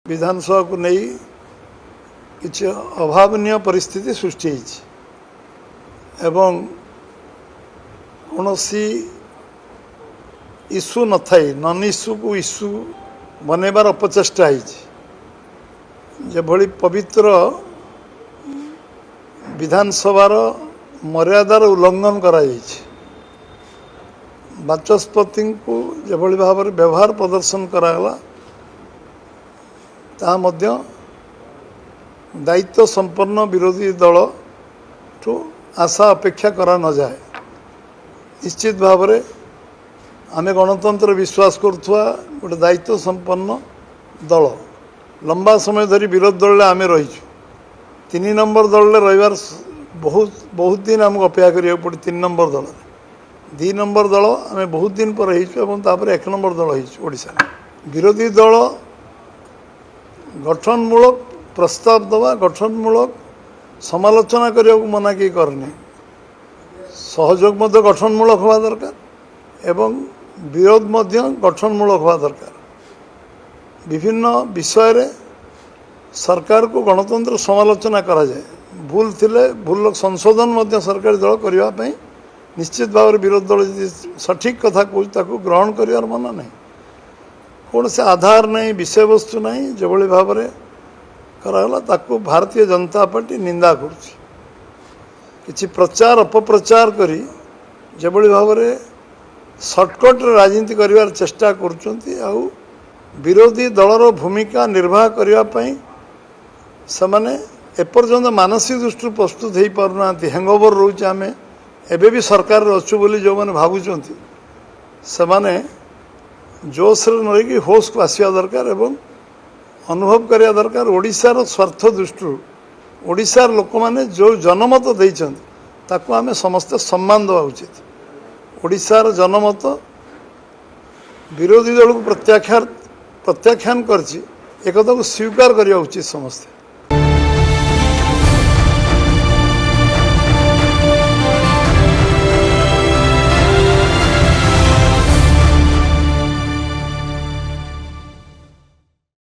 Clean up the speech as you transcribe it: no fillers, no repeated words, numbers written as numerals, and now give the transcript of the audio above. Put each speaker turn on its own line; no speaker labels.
विधानसभा को नहीं किसी अभावनीय परिस्थिति सृष्टि एवं कौन सी इश्यू न थाई नन इश्यू को इश्यू बनैबार अपचेष्टा होभली पवित्र विधानसभार मर्यादार उल्लंघन करा बाचस्पति को जेभली भाव में व्यवहार प्रदर्शन करागला ता मध्य दायित्व संपन्न विरोधी दल ठू आशा अपेक्षा करा न जाए। निश्चित भाव में आमे गणतंत्र विश्वास करुवा गोटे दायित्व संपन्न दल लंबा समय धरी विरोध दल आमे रहीचु 3 नंबर दल रहीबार बहुत दिन आमको अपेक्षा करिया पड़े 3 नंबर दल 2 नंबर दल आमे बहुत दिन पर रहीचु एवं तापर 1 नंबर दल होइचु ओडिसा विरोधी दल गठनमूलक प्रस्ताव दवा गठनमूलक समालोचना करने को मना कि करनी सहयोग मध्य गठनमूलक हवा दरकार एवं विरोध मध्य गठनमूलक हवा दरकार। विभिन्न विषय रे सरकार को गणतंत्र समालोचना करा जाए भूल थिले भूल संशोधन मध्य सरकारी दल करने पे निश्चित भाव में विरोध दल सठिक कथा कहूँ ग्रहण कर मना नहीं कौन से आधार नहीं विषय वस्तु नहीं जो भाव में कराला ताको भारतीय जनता पार्टी निंदा करुच्ची किसी प्रचार अपप्रचार करी जो भाव में सर्टकट राजनीति करिवार चेष्टा करुचंती आउ विरोधी दलर भूमिका निर्वाह करने से एपर्यंत मानसिक दृष्टि प्रस्तुत हो पारना हैंगओवर रोचे आम एबे भी सरकार अच्छु बोली जो मैंने भावुंट से जोश नहीं होश को आसवा दरकार एवं अनुभव करिया दरकार ओडिशार स्वार्थ दृष्टि ओडिशार लोक मैंने जो जनमत देते आम समस्ते सम्मान देवा उचित। ओडिशार जनमत विरोधी दल को प्रत्याख्यान कर स्वीकार करने उचित समस्ते।